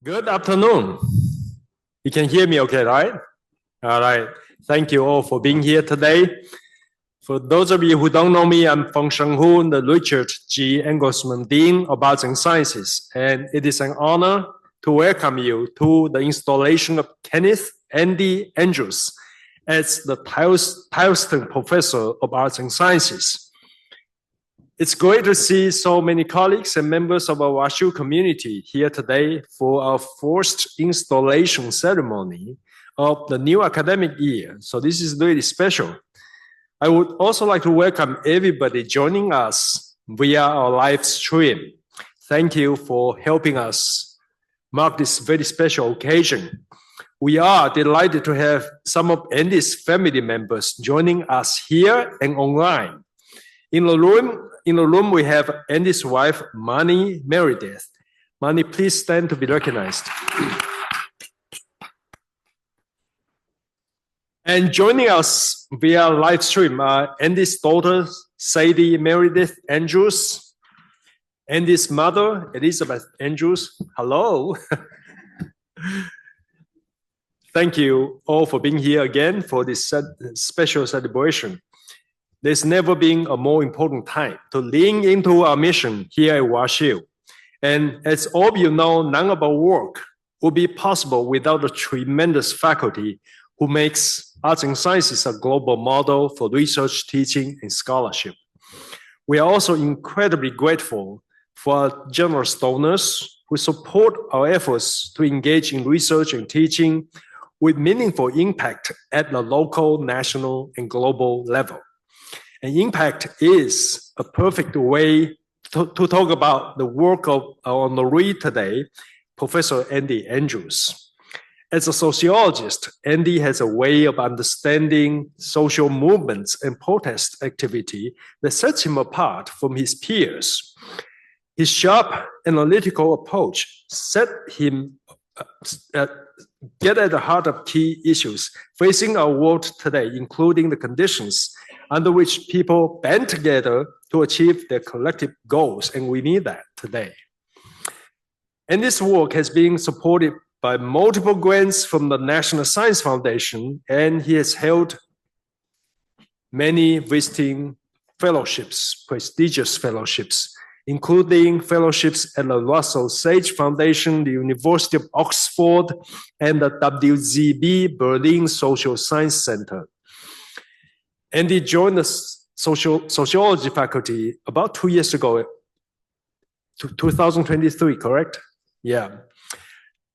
Good afternoon. You can hear me okay, right? All right. Thank you all for being here today. For those of you who don't know me, I'm Feng Shenghu, the Richard G. Engelsman Dean of Arts and Sciences, and it is an honor to welcome you to the installation of Kenneth Andy Andrews as the Tileston Professor of Arts and Sciences. It's great to see so many colleagues and members of our WashU community here today for our first installation ceremony of the new academic year. So this is really special. I would also like to welcome everybody joining us via our live stream. Thank you for helping us mark this very special occasion. We are delighted to have some of Andy's family members joining us here and online. In the room, we have Andy's wife, Mani Meredith. Mani, please stand to be recognized. And joining us via live stream are Andy's daughter, Sadie Meredith Andrews, Andy's mother, Elizabeth Andrews. Hello. Thank you all for being here again for this special celebration. There's never been a more important time to lean into our mission here at WashU. And as all of you know, none of our work would be possible without the tremendous faculty who makes arts and sciences a global model for research, teaching, and scholarship. We are also incredibly grateful for our generous donors who support our efforts to engage in research and teaching with meaningful impact at the local, national, and global level. And impact is a perfect way to talk about the work of our honoree today, Professor Andy Andrews. As a sociologist, Andy has a way of understanding social movements and protest activity that sets him apart from his peers. His sharp analytical approach set him get at the heart of key issues facing our world today, including the conditions under which people band together to achieve their collective goals, and we need that today. And this work has been supported by multiple grants from the National Science Foundation, and he has held many visiting fellowships, prestigious fellowships, including fellowships at the Russell Sage Foundation, the University of Oxford, and the WZB Berlin Social Science Center. Andy joined the sociology faculty about 2 years ago, 2023, correct? Yeah.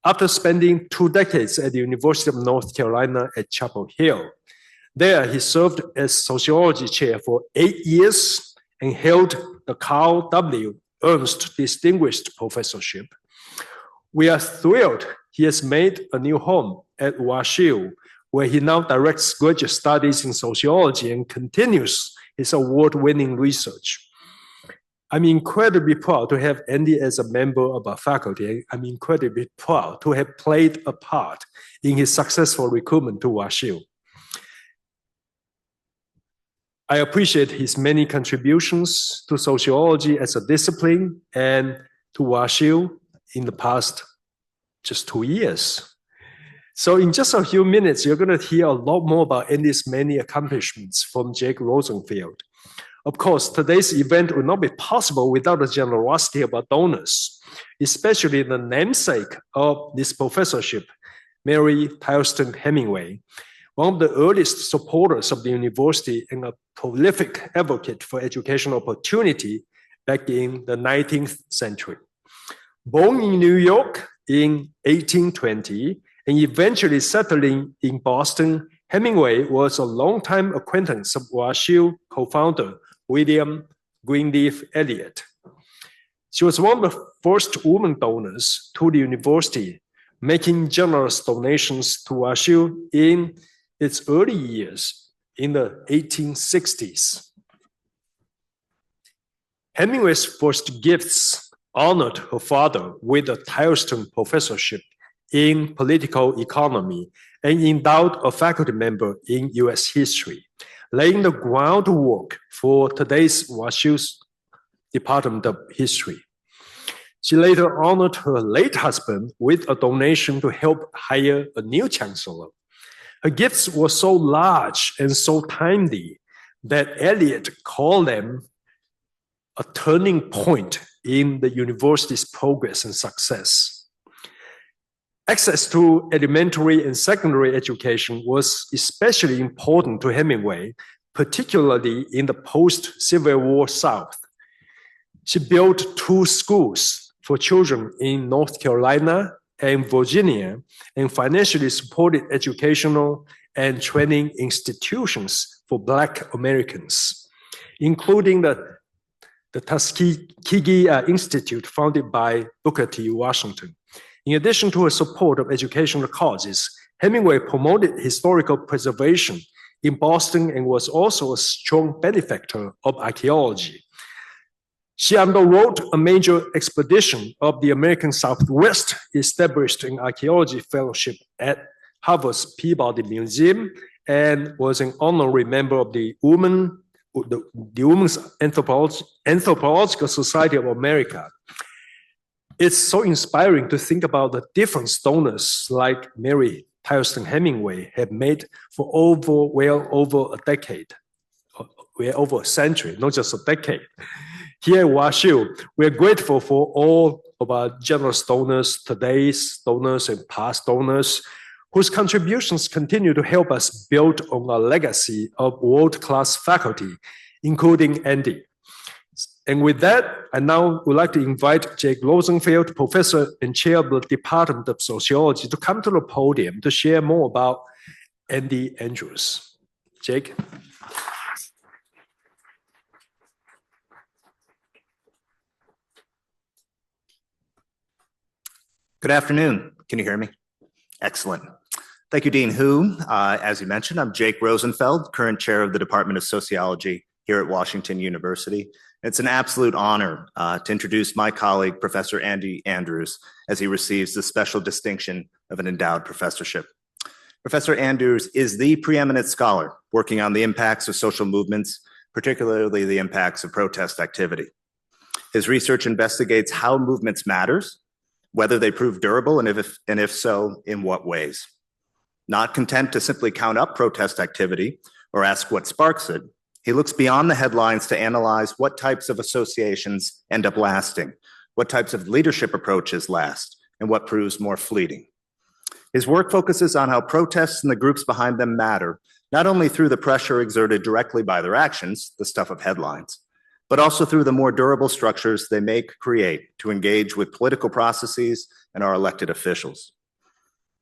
After spending 2 decades at the University of North Carolina at Chapel Hill. There, he served as sociology chair for 8 years and held the Carl W. Ernst Distinguished Professorship. We are thrilled he has made a new home at WashU, where he now directs graduate studies in sociology and continues his award-winning research. I'm incredibly proud to have Andy as a member of our faculty. I'm incredibly proud to have played a part in his successful recruitment to WashU. I appreciate his many contributions to sociology as a discipline and to WashU in the past just 2 years. So in just a few minutes, you're going to hear a lot more about Andy's many accomplishments from Jake Rosenfield. Of course, today's event would not be possible without the generosity of our donors, especially the namesake of this professorship, Mary Tileston Hemingway, one of the earliest supporters of the university and a prolific advocate for educational opportunity back in the 19th century. Born in New York in 1820, and eventually settling in Boston, Hemingway was a longtime acquaintance of WashU co-founder William Greenleaf Eliot. She was one of the first woman donors to the university, making generous donations to WashU in its early years in the 1860s. Hemingway's first gifts honored her father with a Tileston professorship in political economy and endowed a faculty member in US history, laying the groundwork for today's WashU's Department of History. She later honored her late husband with a donation to help hire a new chancellor. Her gifts were so large and so timely that Eliot called them a turning point in the university's progress and success. Access to elementary and secondary education was especially important to Hemingway, particularly in the post-Civil War South. She built 2 schools for children in North Carolina and Virginia, and financially supported educational and training institutions for Black Americans, including the Tuskegee Institute founded by Booker T. Washington. In addition to her support of educational causes, Hemingway promoted historical preservation in Boston and was also a strong benefactor of archaeology. She underwrote a major expedition of the American Southwest, established an archaeology fellowship at Harvard's Peabody Museum, and was an honorary member of the Women's Anthropological Society of America. It's so inspiring to think about the difference donors like Mary Tileston Hemingway have made for well over a decade, well over a century, not just a decade. Here at WashU, we're grateful for all of our generous donors, today's donors and past donors, whose contributions continue to help us build on a legacy of world-class faculty, including Andy. And with that, I now would like to invite Jake Rosenfeld, Professor and Chair of the Department of Sociology, to come to the podium to share more about Andy Andrews. Jake. Good afternoon. Can you hear me? Excellent. Thank you, Dean Hu. As you mentioned, I'm Jake Rosenfeld, current chair of the Department of Sociology here at Washington University. It's an absolute honor to introduce my colleague, Professor Andy Andrews, as he receives the special distinction of an endowed professorship. Professor Andrews is the preeminent scholar working on the impacts of social movements, particularly the impacts of protest activity. His research investigates how movements matters, whether they prove durable, and if so, in what ways. Not content to simply count up protest activity or ask what sparks it, he looks beyond the headlines to analyze what types of associations end up lasting, what types of leadership approaches last, and what proves more fleeting. His work focuses on how protests and the groups behind them matter, not only through the pressure exerted directly by their actions, the stuff of headlines, but also through the more durable structures they create to engage with political processes and our elected officials.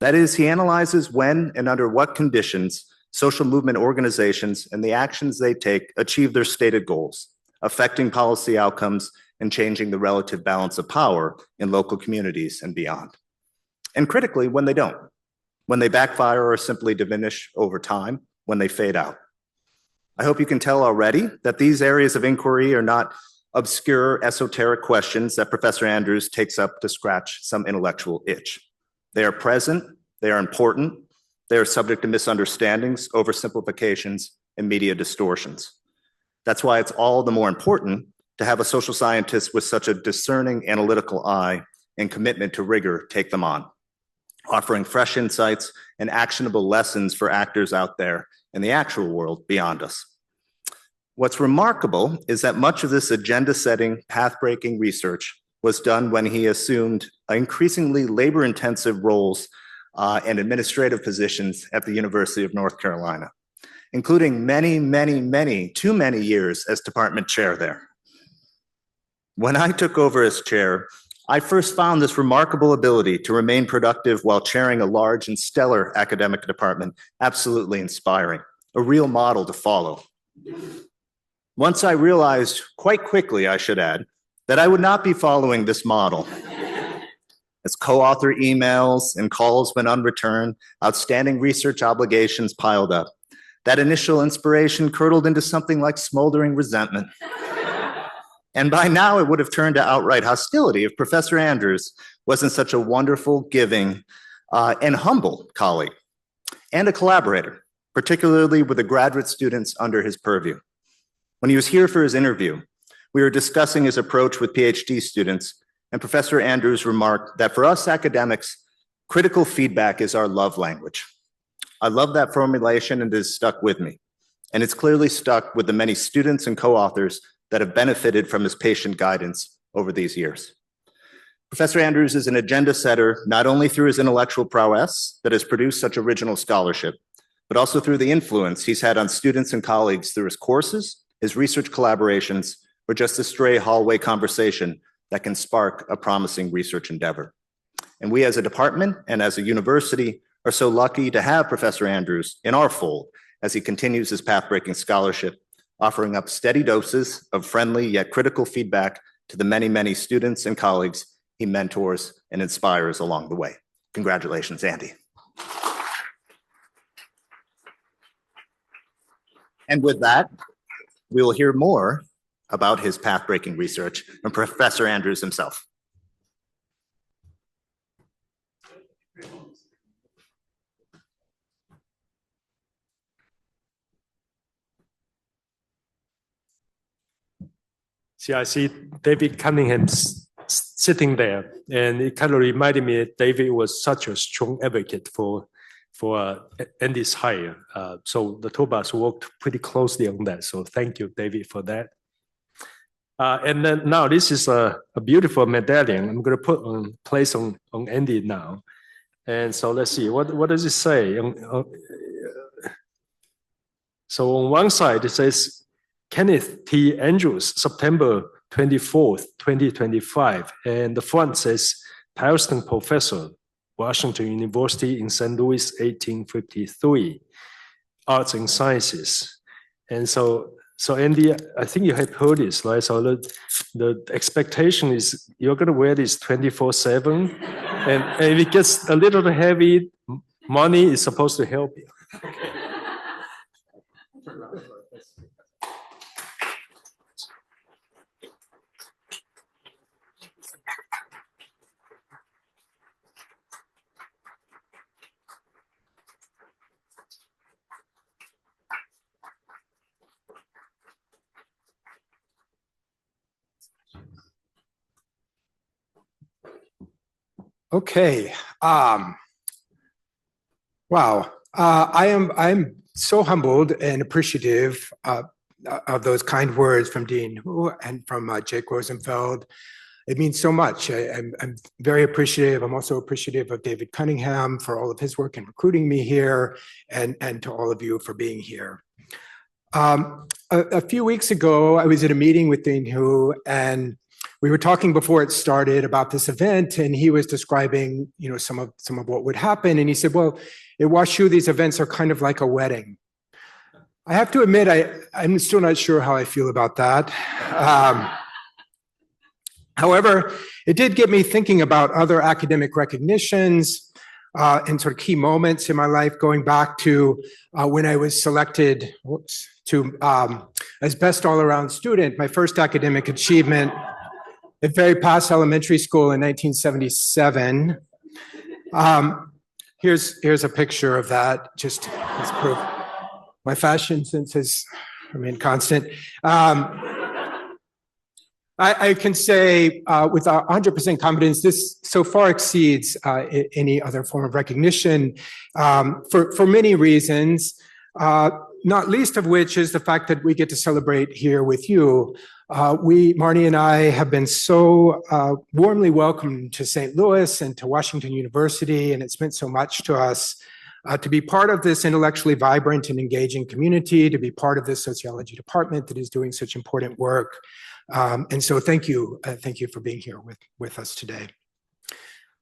That is, he analyzes when and under what conditions social movement organizations and the actions they take achieve their stated goals, affecting policy outcomes and changing the relative balance of power in local communities and beyond. And critically, when they don't, when they backfire or simply diminish over time, when they fade out. I hope you can tell already that these areas of inquiry are not obscure, esoteric questions that Professor Andrews takes up to scratch some intellectual itch. They are present, they are important, they are subject to misunderstandings, oversimplifications, and media distortions. That's why it's all the more important to have a social scientist with such a discerning analytical eye and commitment to rigor take them on, offering fresh insights and actionable lessons for actors out there in the actual world beyond us. What's remarkable is that much of this agenda-setting, path-breaking research was done when he assumed increasingly labor-intensive roles and administrative positions at the University of North Carolina, including too many years as department chair there. When I took over as chair, I first found this remarkable ability to remain productive while chairing a large and stellar academic department absolutely inspiring, a real model to follow. Once I realized, quite quickly I should add, that I would not be following this model. As co-author emails and calls went unreturned, outstanding research obligations piled up. That initial inspiration curdled into something like smoldering resentment. And by now it would have turned to outright hostility if Professor Andrews wasn't such a wonderful, giving, and humble colleague, and a collaborator, particularly with the graduate students under his purview. When he was here for his interview, we were discussing his approach with PhD students, and Professor Andrews remarked that for us academics, critical feedback is our love language. I love that formulation and it has stuck with me. And it's clearly stuck with the many students and co-authors that have benefited from his patient guidance over these years. Professor Andrews is an agenda setter, not only through his intellectual prowess that has produced such original scholarship, but also through the influence he's had on students and colleagues through his courses, his research collaborations, or just a stray hallway conversation that can spark a promising research endeavor. And we as a department and as a university are so lucky to have Professor Andrews in our fold as he continues his path-breaking scholarship, offering up steady doses of friendly yet critical feedback to the many, many students and colleagues he mentors and inspires along the way. Congratulations, Andy. And with that, we will hear more about his path-breaking research from Professor Andrews himself. See, I see David Cunningham sitting there, and it kind of reminded me that David was such a strong advocate for Andy's hire. So the two of us worked pretty closely on that. So thank you, David, for that. And then now this is a beautiful medallion. I'm going to put on place on Andy now. And so let's see, what does it say? So on one side, it says, Kenneth T. Andrews, September 24th, 2025. And the front says, Tileston Professor, Washington University in St. Louis, 1853, Arts and Sciences. And so Andy, I think you have heard this, right? So the expectation is you're going to wear this 24/7, and if it gets a little heavy, money is supposed to help you. Okay. Wow. I'm so humbled and appreciative of those kind words from Dean Hu and from Jake Rosenfeld. It means so much. I'm very appreciative. I'm also appreciative of David Cunningham for all of his work in recruiting me here, and to all of you for being here. A few weeks ago, I was at a meeting with Dean Hu, and we were talking before it started about this event, and he was describing, some of what would happen. And he said, well, at WashU, these events are kind of like a wedding. I have to admit, I'm still not sure how I feel about that. However, it did get me thinking about other academic recognitions and sort of key moments in my life, going back to when I was selected as best all-around student, my first academic achievement at Ferry Pass Elementary School in 1977. Here's a picture of that, just as proof. My fashion sense has remained constant. I can say with 100% confidence, this so far exceeds any other form of recognition for many reasons, not least of which is the fact that we get to celebrate here with you. Marnie and I have been so warmly welcomed to St. Louis and to Washington University, and it's meant so much to us to be part of this intellectually vibrant and engaging community, to be part of this sociology department that is doing such important work. And so thank you for being here with us today.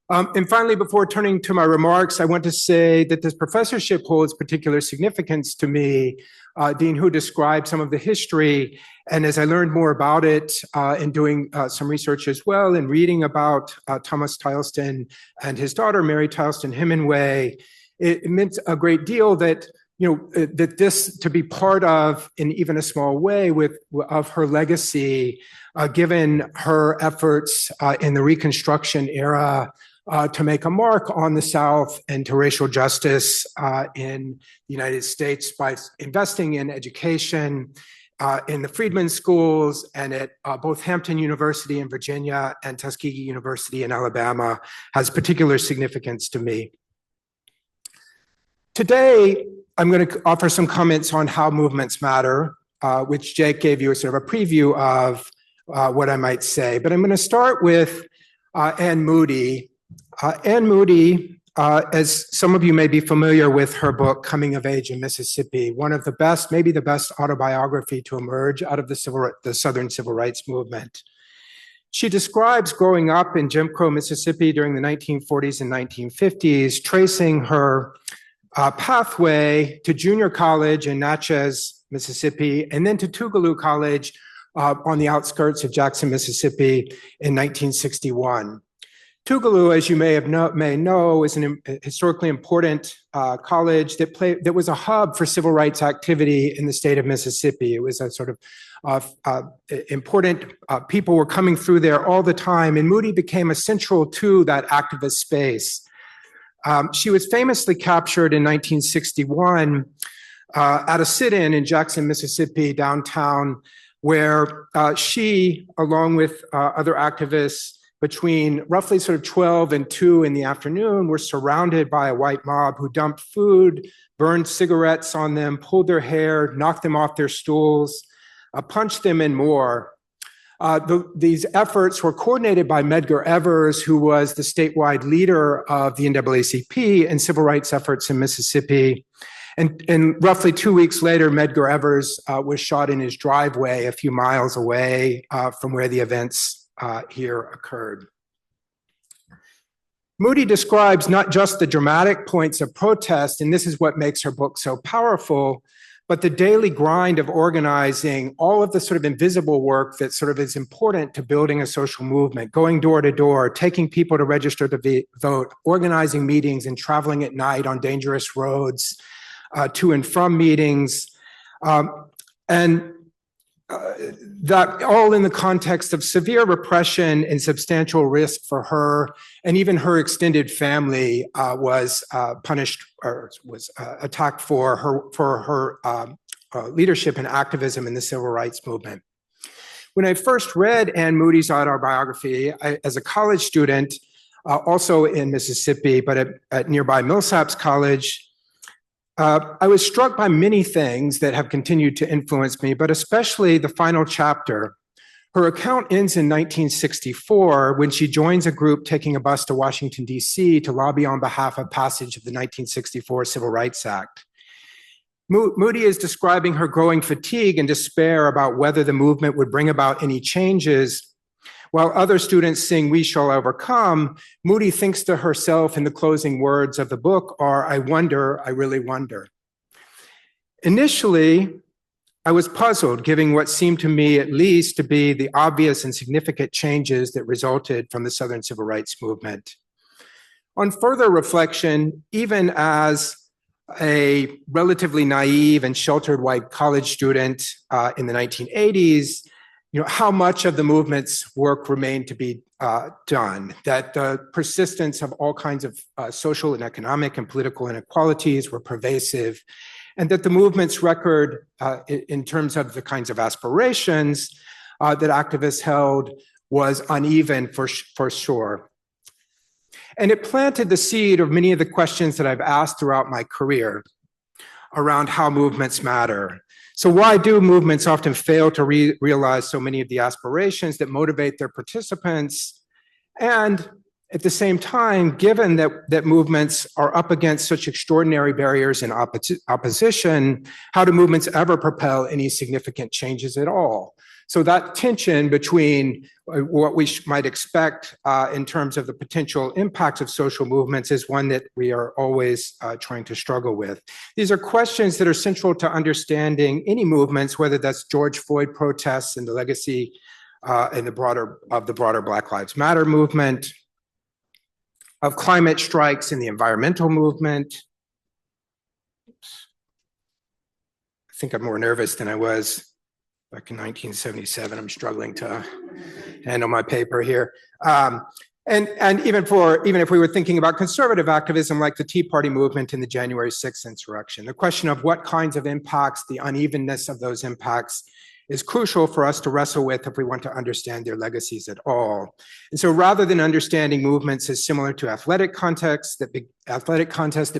And finally, before turning to my remarks, I want to say that this professorship holds particular significance to me. Dean Hu described some of the history, and as I learned more about it in doing some research as well and reading about Thomas Tileston and his daughter, Mary Tileston Hemingway, it meant a great deal that that this to be part of, in even a small way, of her legacy, given her efforts in the Reconstruction era to make a mark on the South and to racial justice in the United States by investing in education in the Friedman schools and at both Hampton University in Virginia and Tuskegee University in Alabama has particular significance to me. Today, I'm going to offer some comments on how movements matter, which Jake gave you a sort of a preview of what I might say. But I'm going to start with Anne Moody. Anne Moody, as some of you may be familiar with her book, Coming of Age in Mississippi, one of the best, maybe the best autobiography to emerge out of the Southern Civil Rights Movement. She describes growing up in Jim Crow, Mississippi during the 1940s and 1950s, tracing her pathway to junior college in Natchez, Mississippi, and then to Tougaloo College on the outskirts of Jackson, Mississippi in 1961. Tougaloo, as you may know, is an historically important college that was a hub for civil rights activity in the state of Mississippi. It was a sort of important, people were coming through there all the time, and Moody became essential to that activist space. She was famously captured in 1961 at a sit-in in Jackson, Mississippi, downtown, where she, along with other activists, between roughly sort of 12 and 2 in the afternoon, were surrounded by a white mob who dumped food, burned cigarettes on them, pulled their hair, knocked them off their stools, punched them, and more. These efforts were coordinated by Medgar Evers, who was the statewide leader of the NAACP and civil rights efforts in Mississippi. And roughly 2 weeks later, Medgar Evers was shot in his driveway a few miles away from where the events here occurred. Moody describes not just the dramatic points of protest, and this is what makes her book so powerful, but the daily grind of organizing, all of the sort of invisible work that sort of is important to building a social movement, going door to door, taking people to register to vote, organizing meetings and traveling at night on dangerous roads to and from meetings, that all in the context of severe repression and substantial risk for her, and even her extended family was punished or was attacked for her leadership and activism in the civil rights movement. When I first read Anne Moody's autobiography as a college student, also in Mississippi, but at nearby Millsaps College, I was struck by many things that have continued to influence me, but especially the final chapter. Her account ends in 1964 when she joins a group taking a bus to Washington, D.C. to lobby on behalf of passage of the 1964 Civil Rights Act. Moody is describing her growing fatigue and despair about whether the movement would bring about any changes. While other students sing "We Shall Overcome," Moody thinks to herself in the closing words of the book are, "I wonder, I really wonder." Initially, I was puzzled, given what seemed to me at least to be the obvious and significant changes that resulted from the Southern Civil Rights Movement. On further reflection, even as a relatively naive and sheltered white college student in the 1980s, how much of the movement's work remained to be done, that the persistence of all kinds of social and economic and political inequalities were pervasive, and that the movement's record in terms of the kinds of aspirations that activists held was uneven for sure. And it planted the seed of many of the questions that I've asked throughout my career around how movements matter. So why do movements often fail to realize so many of the aspirations that motivate their participants? And at the same time, given that movements are up against such extraordinary barriers and opposition, how do movements ever propel any significant changes at all? So that tension between what we might expect in terms of the potential impacts of social movements is one that we are always trying to struggle with. These are questions that are central to understanding any movements, whether that's George Floyd protests and the legacy and the broader Black Lives Matter movement, of climate strikes in the environmental movement. I think I'm more nervous than I was back in 1977. I'm struggling to handle my paper here. And even if we were thinking about conservative activism like the Tea Party movement in the January 6th insurrection, the question of what kinds of impacts, the unevenness of those impacts, is crucial for us to wrestle with if we want to understand their legacies at all. And so rather than understanding movements as similar to athletic contests that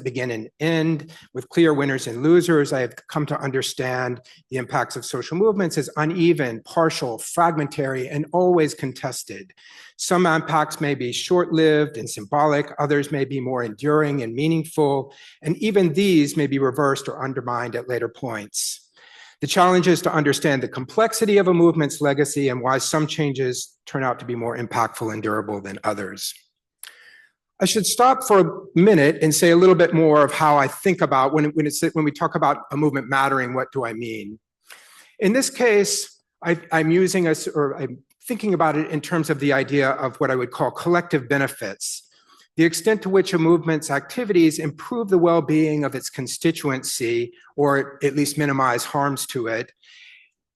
begin and end with clear winners and losers, I have come to understand the impacts of social movements as uneven, partial, fragmentary, and always contested. Some impacts may be short-lived and symbolic, others may be more enduring and meaningful, and even these may be reversed or undermined at later points. The challenge is to understand the complexity of a movement's legacy and why some changes turn out to be more impactful and durable than others. I should stop for a minute and say a little bit more of how I think about when we talk about a movement mattering, what do I mean? In this case, I'm thinking about it in terms of the idea of what I would call collective benefits. The extent to which a movement's activities improve the well-being of its constituency, or at least minimize harms to it.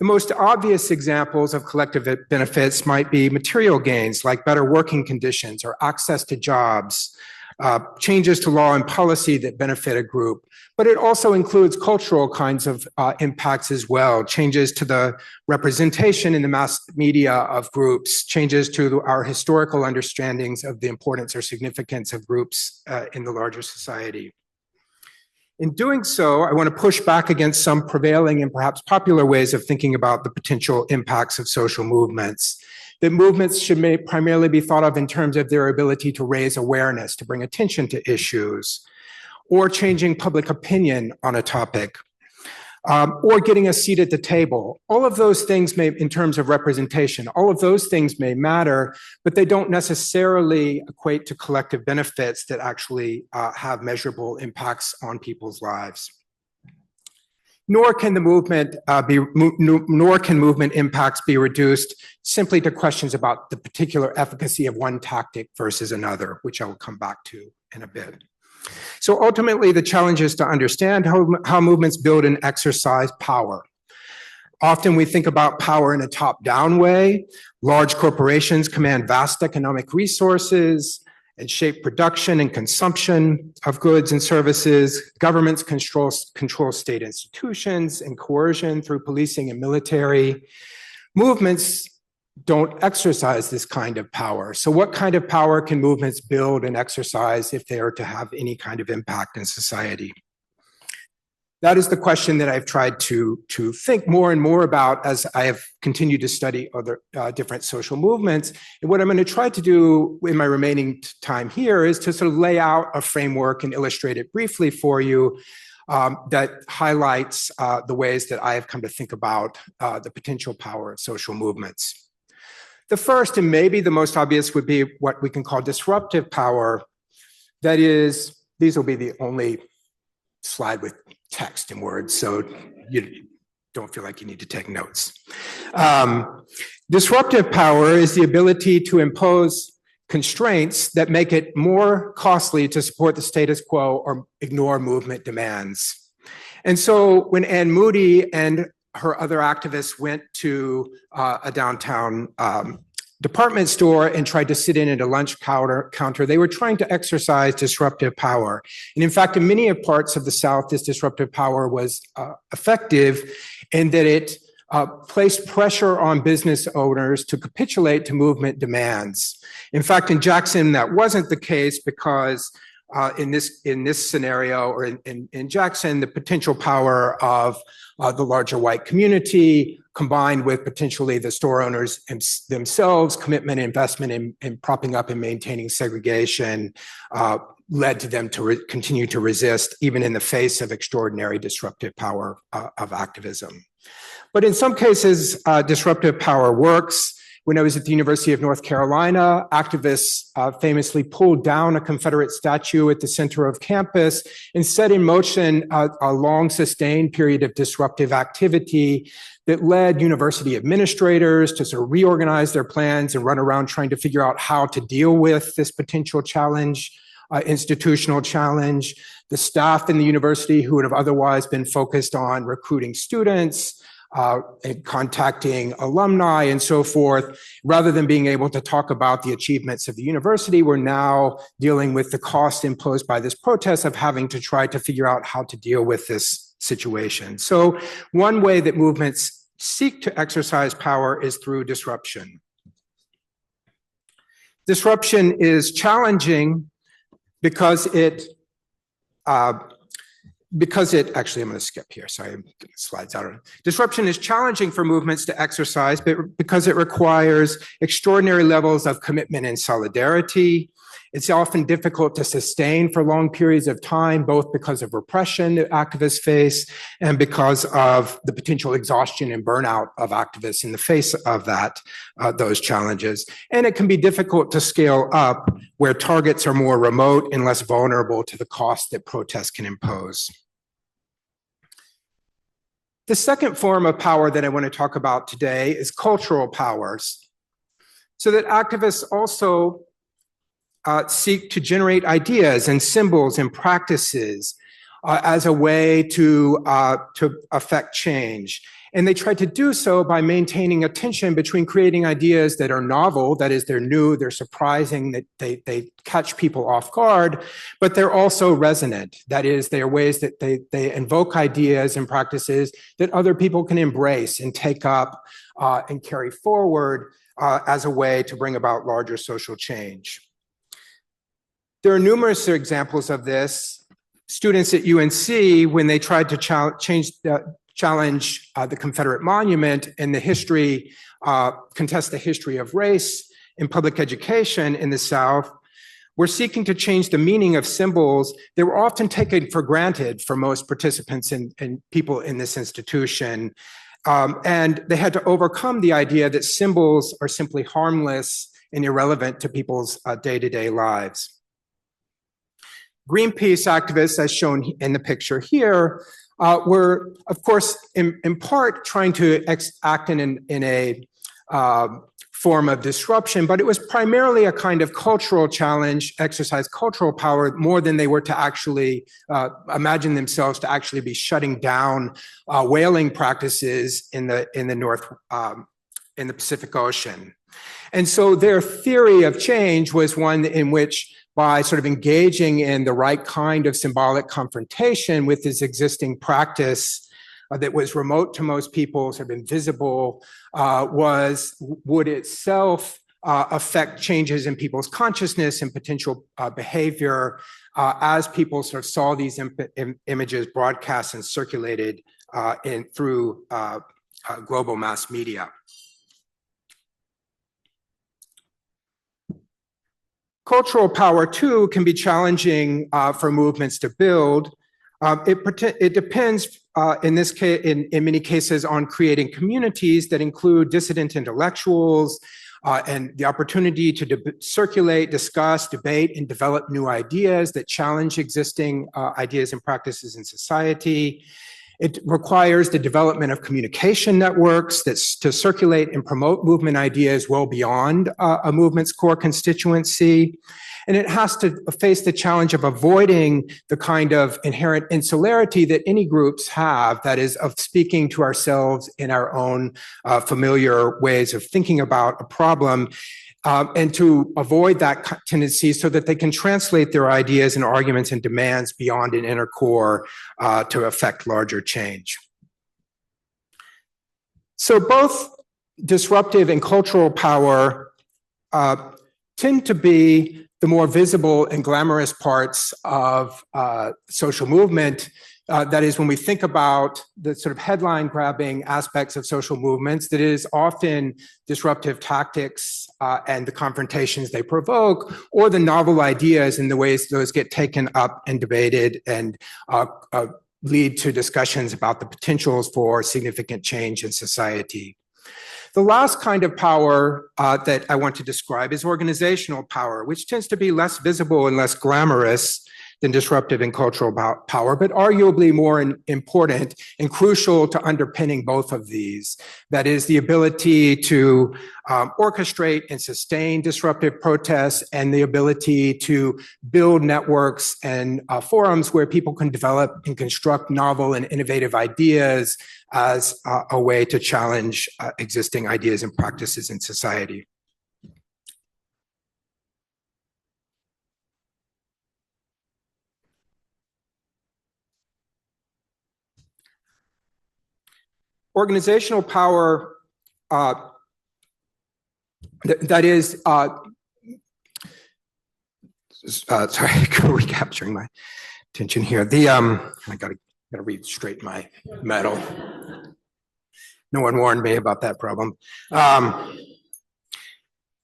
The most obvious examples of collective benefits might be material gains, like better working conditions or access to jobs, changes to law and policy that benefit a group. But it also includes cultural kinds of impacts as well, changes to the representation in the mass media of groups, changes to our historical understandings of the importance or significance of groups in the larger society. In doing so, I want to push back against some prevailing and perhaps popular ways of thinking about the potential impacts of social movements. That movements should primarily be thought of in terms of their ability to raise awareness, to bring attention to issues, or changing public opinion on a topic, or getting a seat at the table. All of those things may, in terms of representation, all of those things may matter, but they don't necessarily equate to collective benefits that actually have measurable impacts on people's lives. Nor can movement impacts be reduced simply to questions about the particular efficacy of one tactic versus another, which I will come back to in a bit. So ultimately, the challenge is to understand how movements build and exercise power. Often we think about power in a top-down way. Large corporations command vast economic resources and shape production and consumption of goods and services. Governments control state institutions and coercion through policing and military. Movements don't exercise this kind of power. So what kind of power can movements build and exercise if they are to have any kind of impact in society? That is the question that I've tried to think more and more about as I have continued to study other different social movements. And what I'm going to try to do in my remaining time here is to sort of lay out a framework and illustrate it briefly for you that highlights the ways that I have come to think about the potential power of social movements. The first, and maybe the most obvious, would be what we can call disruptive power. That is, these will be the only slide with text and words, so you don't feel like you need to take notes. Disruptive power is the ability to impose constraints that make it more costly to support the status quo or ignore movement demands. And so when Anne Moody and her other activists went to a downtown department store and tried to sit in at a lunch counter, they were trying to exercise disruptive power. And in fact, in many parts of the South, this disruptive power was effective in that it placed pressure on business owners to capitulate to movement demands. In fact, in Jackson, that wasn't the case because in this scenario, or in Jackson, the potential power of the larger white community, combined with potentially the store owners themselves, commitment and investment in propping up and maintaining segregation, led to them to continue to resist, even in the face of extraordinary disruptive power of activism. But in some cases, disruptive power works. When I was at the University of North Carolina, activists famously pulled down a Confederate statue at the center of campus and set in motion a long sustained period of disruptive activity that led university administrators to sort of reorganize their plans and run around trying to figure out how to deal with this potential challenge, institutional challenge. The staff in the university who would have otherwise been focused on recruiting students, and contacting alumni and so forth, rather than being able to talk about the achievements of the university, we're now dealing with the cost imposed by this protest of having to try to figure out how to deal with this situation. So one way that movements seek to exercise power is through disruption. Disruption is challenging because actually, I'm going to skip here. Sorry, I'm getting slides out. Disruption is challenging for movements to exercise, but because it requires extraordinary levels of commitment and solidarity. It's often difficult to sustain for long periods of time, both because of repression that activists face and because of the potential exhaustion and burnout of activists in the face of those challenges. And it can be difficult to scale up where targets are more remote and less vulnerable to the cost that protests can impose. The second form of power that I want to talk about today is cultural powers, so that activists also seek to generate ideas and symbols and practices as a way to affect change. And they try to do so by maintaining a tension between creating ideas that are novel, that is, they're new, they're surprising, that they catch people off guard, but they're also resonant. That is, they are ways that they invoke ideas and practices that other people can embrace and take up and carry forward as a way to bring about larger social change. There are numerous examples of this. Students at UNC, when they tried to challenge the Confederate monument and contest the history of race in public education in the South, were seeking to change the meaning of symbols that were often taken for granted for most participants and people in this institution. And they had to overcome the idea that symbols are simply harmless and irrelevant to people's day-to-day lives. Greenpeace activists, as shown in the picture here, were, of course, in part trying to act in a form of disruption, but it was primarily a kind of cultural challenge, exercise cultural power, more than they were to actually imagine themselves to actually be shutting down whaling practices in the in the Pacific Ocean. And so their theory of change was one in which, by sort of engaging in the right kind of symbolic confrontation with this existing practice that was remote to most people, sort of invisible, would itself affect changes in people's consciousness and potential behavior as people sort of saw these images broadcast and circulated through global mass media. Cultural power, too, can be challenging for movements to build. It depends, in this case, in many cases, on creating communities that include dissident intellectuals and the opportunity to circulate, discuss, debate, and develop new ideas that challenge existing ideas and practices in society. It requires the development of communication networks to circulate and promote movement ideas well beyond a movement's core constituency. And it has to face the challenge of avoiding the kind of inherent insularity that any groups have, that is, of speaking to ourselves in our own familiar ways of thinking about a problem, and to avoid that tendency so that they can translate their ideas and arguments and demands beyond an inner core to affect larger change. So both disruptive and cultural power tend to be the more visible and glamorous parts of social movement. That is, when we think about the sort of headline-grabbing aspects of social movements, that is often disruptive tactics and the confrontations they provoke, or the novel ideas and the ways those get taken up and debated and lead to discussions about the potentials for significant change in society. The last kind of power that I want to describe is organizational power, which tends to be less visible and less glamorous than disruptive and cultural power, but arguably more important and crucial to underpinning both of these. That is, the ability to orchestrate and sustain disruptive protests, and the ability to build networks and forums where people can develop and construct novel and innovative ideas as a way to challenge existing ideas and practices in society. organizational power, that is, sorry, recapturing my attention here. I gotta read straight my metal. No one warned me about that problem.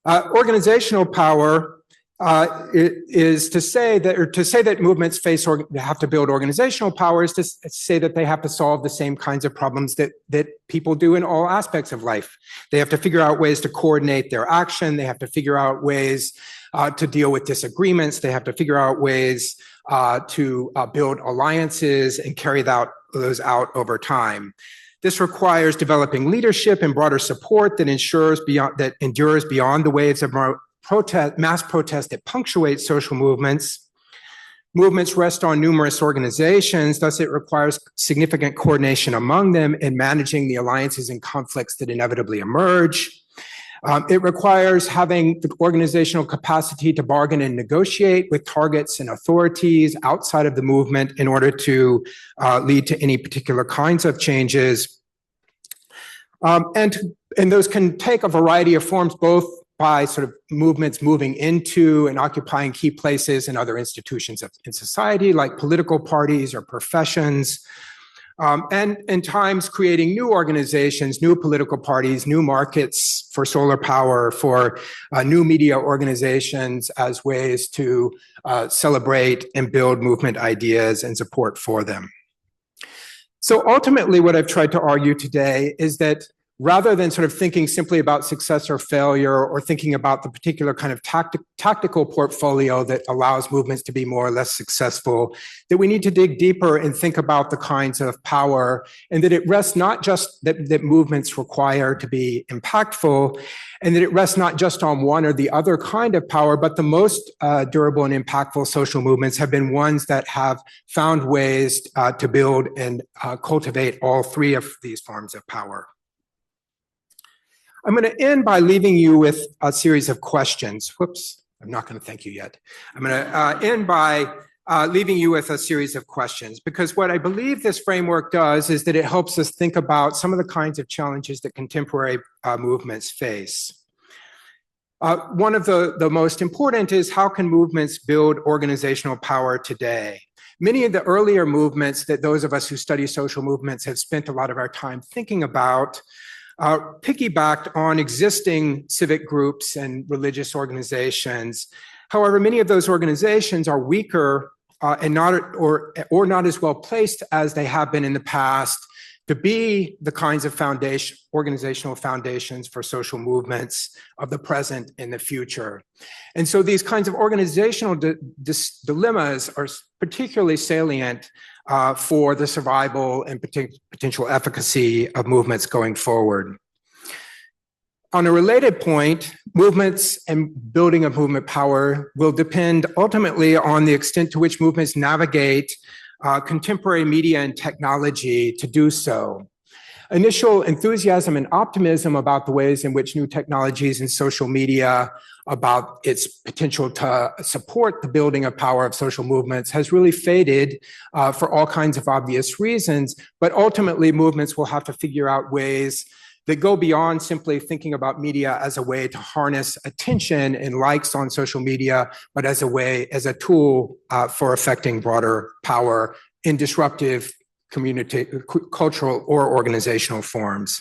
Organizational power is to say that movements have to build organizational power is to say that they have to solve the same kinds of problems that people do in all aspects of life. They have to figure out ways to coordinate their action. They have to figure out ways to deal with disagreements. They have to figure out ways to build alliances and carry those out over time. This requires developing leadership and broader support that endures beyond the waves of mass protest that punctuate social movements. Movements rest on numerous organizations, thus it requires significant coordination among them in managing the alliances and conflicts that inevitably emerge. It requires having the organizational capacity to bargain and negotiate with targets and authorities outside of the movement in order to lead to any particular kinds of changes. And those can take a variety of forms, both by sort of movements moving into and occupying key places in other institutions in society, like political parties or professions, and in times creating new organizations, new political parties, new markets for solar power, for new media organizations as ways to celebrate and build movement ideas and support for them. So ultimately, what I've tried to argue today is that rather than sort of thinking simply about success or failure or thinking about the particular kind of tactical portfolio that allows movements to be more or less successful, that we need to dig deeper and think about the kinds of power, and that it rests not just that movements require to be impactful, and that it rests not just on one or the other kind of power, but the most durable and impactful social movements have been ones that have found ways to build and cultivate all three of these forms of power. I'm going to end by leaving you with a series of questions. Whoops, I'm not going to thank you yet. I'm going to end by leaving you with a series of questions, because what I believe this framework does is that it helps us think about some of the kinds of challenges that contemporary movements face. One of the most important is, how can movements build organizational power today? Many of the earlier movements that those of us who study social movements have spent a lot of our time thinking about piggybacked on existing civic groups and religious organizations. However, many of those organizations are weaker and not as well placed as they have been in the past to be the kinds of organizational foundations for social movements of the present and the future. And so these kinds of organizational dilemmas are particularly salient for the survival and potential efficacy of movements going forward. On a related point, movements and building of movement power will depend ultimately on the extent to which movements navigate contemporary media and technology to do so. Initial enthusiasm and optimism about the ways in which new technologies and social media, about its potential to support the building of power of social movements, has really faded for all kinds of obvious reasons. But ultimately, movements will have to figure out ways that go beyond simply thinking about media as a way to harness attention and likes on social media, but as a tool for affecting broader power in disruptive community, cultural, or organizational forms.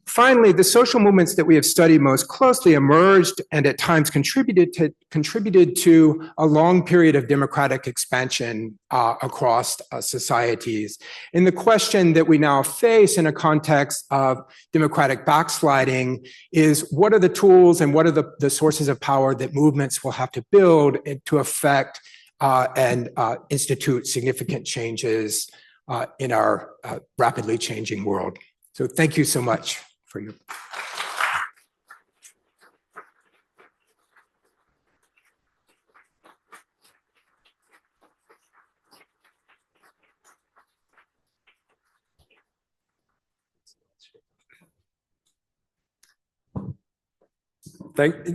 Finally, the social movements that we have studied most closely emerged and at times contributed to a long period of democratic expansion across societies. And the question that we now face in a context of democratic backsliding is, what are the tools and what are the sources of power that movements will have to build to affect and institute significant changes in our rapidly changing world? So thank you so much for your.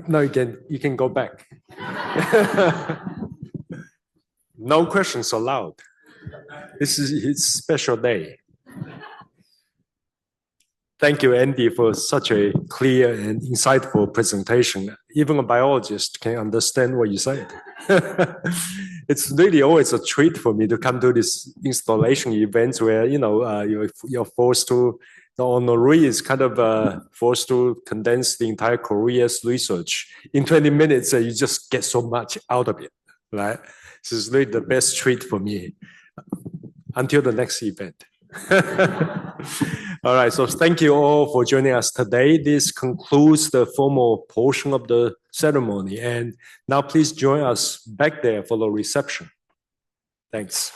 No, you can go back. No questions allowed. This is his special day. Thank you, Andy, for such a clear and insightful presentation. Even a biologist can understand what you said. It's really always a treat for me to come to these installation events where, you're forced to, the honoree is kind of forced to condense the entire career's research in 20 minutes, and you just get so much out of it, right? This is really the best treat for me until the next event. All right, so thank you all for joining us today. This concludes the formal portion of the ceremony. And now please join us back there for the reception. Thanks.